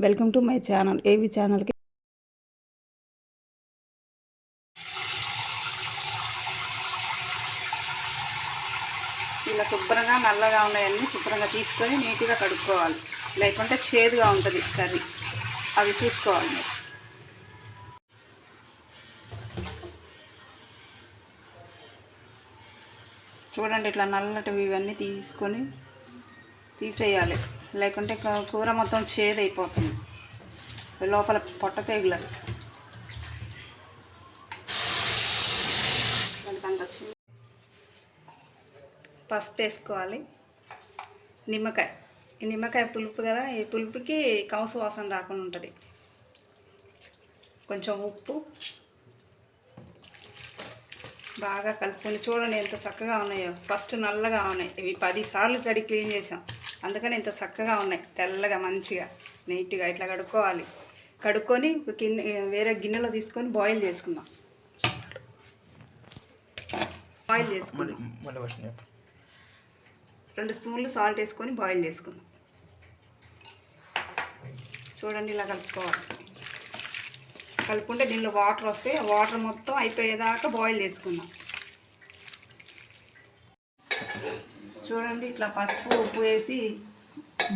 Welcome to my channel ఏవి ఛానల్కి ఇలా శుభ్రంగా నల్లగా ఉన్నాయన్నీ శుభ్రంగా తీసుకొని నీట్గా కడుక్కోవాలి, లేకుంటే చేదుగా ఉంటుంది కర్రీ. అవి చూసుకోవాలి మీరు. చూడండి, ఇట్లా నల్లటివి ఇవన్నీ తీసుకొని తీసేయాలి, లేకుంటే కూర మొత్తం చేదు అయిపోతుంది, లోపల పొట్ట పేగులు. పసుపు వేసుకోవాలి, నిమ్మకాయ. ఈ నిమ్మకాయ పులుపు కదా, ఈ పులుపుకి కౌసు వాసన రాకుండా ఉంటుంది. కొంచెం ఉప్పు బాగా కలుపుకొని. చూడండి ఎంత చక్కగా ఉన్నాయో. ఫస్ట్ నల్లగా ఉన్నాయి, ఇవి 10 సార్లు కడిగి క్లీన్ చేసాం, అందుకని ఇంత చక్కగా ఉన్నాయి. తెల్లగా మంచిగా నీట్గా ఇట్లా కడుక్కోవాలి. కడుక్కొని వేరే గిన్నెలో తీసుకొని బాయిల్ చేసుకుందాం. బాయిల్ చేసుకుందాం. 2 స్పూన్లు సాల్ట్ వేసుకొని బాయిల్ చేసుకుందాం. చూడండి, ఇలా కలుపుకోవాలి. కలుపుకుంటే దీనిలో వాటర్ వస్తే ఆ వాటర్ మొత్తం అయిపోయేదాకా బాయిల్ చేసుకుందాం. చూడండి, ఇట్లా పసుపు ఉప్పు వేసి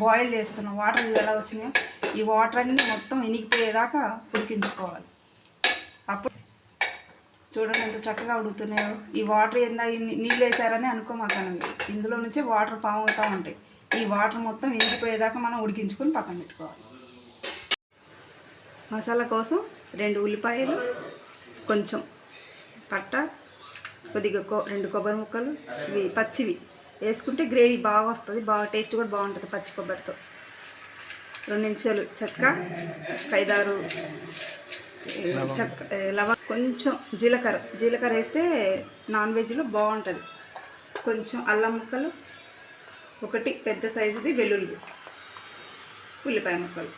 బాయిల్ చేస్తున్నాం. వాటర్ ఎలా వచ్చినాయో ఈ వాటర్ అన్నీ మొత్తం ఇనిగిపోయేదాకా ఉడికించుకోవాలి. అప్పుడు చూడండి ఎంత చక్కగా ఉడుకుతున్నాయో. ఈ వాటర్ ఏందా నీళ్ళు వేసారని అనుకోమాకండి, ఇందులో నుంచి వాటర్ పాముతూ ఉంటాయి. ఈ వాటర్ మొత్తం ఇనిగిపోయేదాకా మనం ఉడికించుకొని పక్కన పెట్టుకోవాలి. మసాలా కోసం 2 ఉల్లిపాయలు, కొంచెం పట్ట, కొద్దిగా 2 కొబ్బరి ముక్కలు, ఇవి పచ్చివి వేసుకుంటే గ్రేవీ బాగా వస్తుంది, బాగా టేస్ట్ కూడా బాగుంటుంది పచ్చి కొబ్బరితో. 2 ఇంచులు చెక్క, 5-6 కొంచెం జీలకర్ర వేస్తే నాన్ వెజ్లో బాగుంటుంది. కొంచెం అల్లం ముక్కలు, 1 పెద్ద సైజుది వెల్లుల్లి, ఉల్లిపాయ ముక్కలు.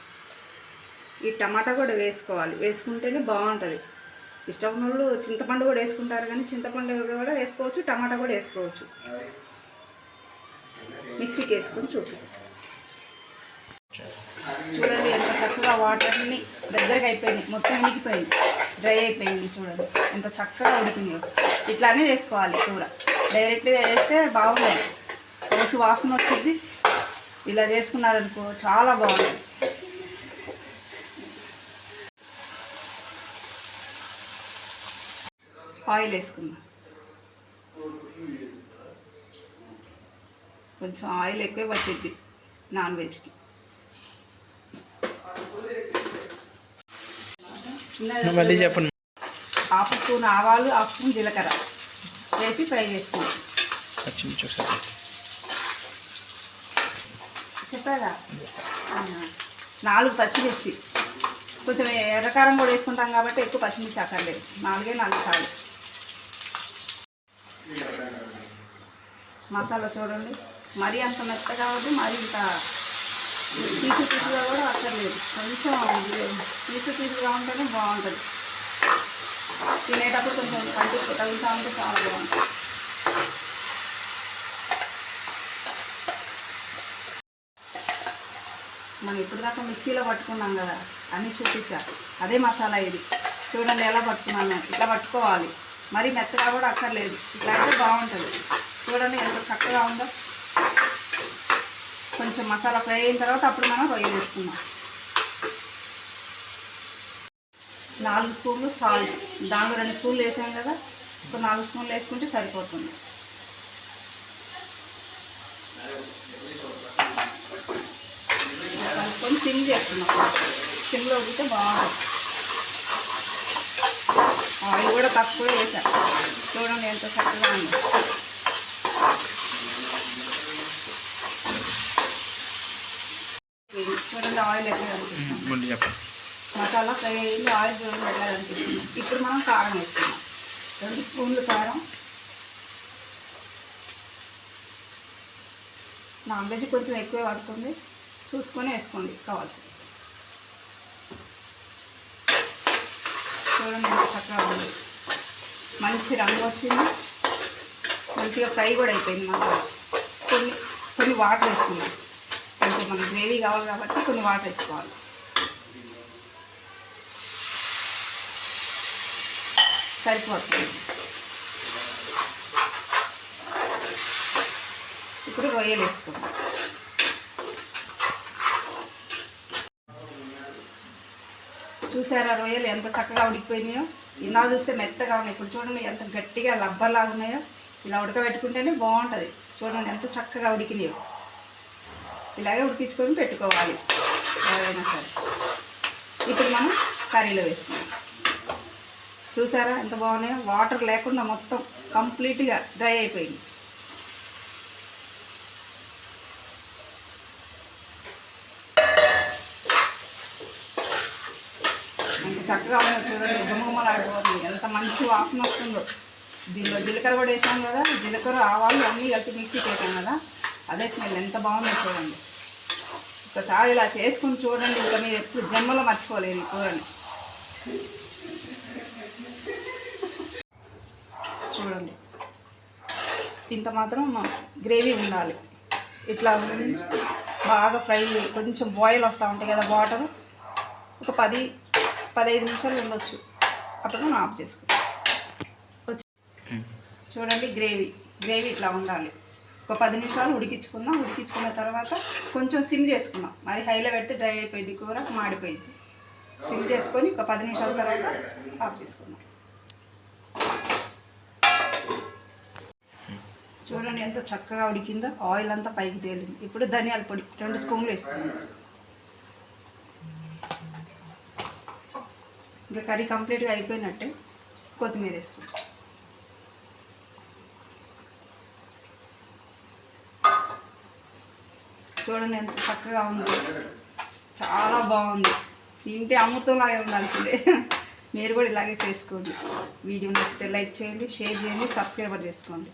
ఈ టమాటా కూడా వేసుకోవాలి, వేసుకుంటేనే బాగుంటుంది. ఇష్టం ఉన్న వాళ్ళు చింతపండు కూడా వేసుకుంటారు, కానీ చింతపండు కూడా వేసుకోవచ్చు, టమాటా కూడా వేసుకోవచ్చు. మిక్సీకి వేసుకొని చూడండి ఎంత చక్కగా వాటర్ అన్నీ దగ్గరగా అయిపోయింది, మొత్తం ఇనిగిపోయింది, డ్రై అయిపోయింది. చూడండి ఎంత చక్కగా ఉడికిందో. ఇట్లానే చేసుకోవాలి కూర. డైరెక్ట్గా వేస్తే బాగుంటుంది, కోసి వాసన వచ్చింది. ఇలా చేసుకున్నారనుకో చాలా బాగుంటుంది. ఆయిల్ వేసుకుందాం. కొంచెం ఆయిల్ ఎక్కువ పట్టిద్ది నాన్ వెజ్కి. చెప్పండి. 1/2 స్పూన్ ఆవాలు, 1/2 స్పూన్ జీలకర్ర వేసి ఫ్రై చేసుకుందాం. చెప్పారా? 4 పచ్చిమిర్చి, కొంచెం ఎర్రకారం కూడా వేసుకుంటాం కాబట్టి ఎక్కువ పచ్చిమిర్చి అక్కర్లేదు, 4 సార్లు. మసాలా చూడండి, మరీ అంత మెత్తగా కావద్దు, మరీ ఇంత పీసుగా కూడా అక్కర్లేదు. కొంచెం పీసుగా ఉంటేనే బాగుంటుంది. తినేటప్పుడు కొంచెం పంటి తగులుతూ ఉంటే చాలా బాగుంటుంది. మనం ఇప్పుడు దాకా మిక్సీలో పట్టుకున్నాం కదా, అన్నీ చూపించా. అదే మసాలా ఇది. చూడండి ఎలా పట్టుకున్నాను. ఇట్లా పట్టుకోవాలి, మరీ మెత్తగా కూడా అక్కర్లేదు. ఇట్లా అయితే బాగుంటుంది. చూడండి ఎంత చక్కగా ఉందో. కొంచెం మసాలా ఫ్రై అయిన తర్వాత అప్పుడు మనం రొయ్యలు వేసుకుందాం. 4 స్పూన్లు సాల్ట్, దాంట్లో 2 స్పూన్లు వేసాం కదా, ఒక 4 స్పూన్లు వేసుకుంటే సరిపోతుంది. కలుపుకొని సిమ్ చేసుకున్నాం. సిమ్లో ఉడితే బాగుంటుంది. ఆయిల్ కూడా తక్కువ వేసాను. చూడండి ఎంత చక్కగా ఉంది. చూడండి ఆయిల్ ఎట్లా కనిపిస్తుంది. మసాలా ఫ్రై అయ్యింది, ఆయిల్ చూడండి ఎట్లా కనిపిస్తుంది. ఇప్పుడు మనం కారం వేసుకున్నాం. 2 స్పూన్లు కారం. నాన్ వెజ్ కొంచెం ఎక్కువ పడుతుంది, చూసుకొని వేసుకోండి కావాల్సి. చూడండి ఎంత చక్కగా ఉంది, మంచి రంగు వచ్చింది, మంచిగా ఫ్రై కూడా అయిపోయింది మసాలా. కొన్ని వాటర్ వేసుకున్నాం, కొంచెం మనకి గ్రేవీ కావాలి కాబట్టి కొన్ని వాటర్ వేసుకోవాలి. సరిపోతుంది. ఇప్పుడు రొయ్యలు వేసుకుందాం. చూసారా రొయ్యలు ఎంత చక్కగా ఉడికిపోయినాయో? ఇలా చూస్తే మెత్తగా ఉన్నాయి. ఇప్పుడు చూడండి ఎంత గట్టిగా లబ్బర్లాగా ఉన్నాయో. ఇలా ఉడకబెట్టుకుంటేనే బాగుంటుంది. చూడండి ఎంత చక్కగా ఉడికినాయో. ఇలాగే ఉడికించుకొని పెట్టుకోవాలి ఎవరైనా సరే. ఇప్పుడు మనం కర్రీలో వేసుకుందాం. చూసారా ఎంత బాగున్నాయో? వాటర్ లేకుండా మొత్తం కంప్లీట్గా డ్రై అయిపోయింది. ఎంత చక్కగా ఉన్నాయో చూడండి. గుమగుమలాడిపోతుంది. ఎంత మంచి వాసన వస్తుందో. దీనిలో జీలకర్ర కూడా వేసాం కదా. జీలకర్ర ఆవాలు అన్నీ కలిపి మిక్సీకి వేసాం కదా. అదే స్మెల్ ఎంత బాగుందో చూడండి. ఒకసారి ఇలా చేసుకుని చూడండి. ఇంకా మీరు ఎప్పుడు జన్మలో మర్చిపోలేదు ఈ కూరని. చూడండి ఇంత మాత్రం గ్రేవీ ఉండాలి. ఇట్లా బాగా ఫ్రై కొంచెం బాయిల్ వస్తూ ఉంటాయి కదా వాటర్. ఒక 10-15 నిమిషాలు ఉండొచ్చు. అప్పుడు మనం ఆఫ్ చేసుకుంటాం. చూడండి గ్రేవీ ఇట్లా ఉండాలి. ఒక 10 నిమిషాలు ఉడికించుకుందాం. ఉడికించుకున్న తర్వాత కొంచెం సిమ్ చేసుకుందాం. మరి హైలో పెడితే డ్రై అయిపోయింది, కూర మాడిపోయింది. సిమ్ చేసుకొని ఒక 10 నిమిషాల తర్వాత ఆఫ్ చేసుకుందాం. చూడండి ఎంత చక్కగా ఉడికిందో. ఆయిల్ అంతా పైకి తేలింది. ఇప్పుడు ధనియాల పొడి 2 స్పూన్లు వేసుకుందాం. ఇంకా కర్రీ కంప్లీట్గా అయిపోయినట్టే. కొత్తిమీర వేసుకుందాం. చూడండి ఎంత చక్కగా ఉంది. చాలా బాగుంది. తింటే అమృతంలాగే ఉండాల్సిందే. మీరు కూడా ఇలాగే చేసుకోండి. వీడియో నచ్చితే లైక్ చేయండి, షేర్ చేయండి, సబ్స్క్రైబ్ చేసుకోండి.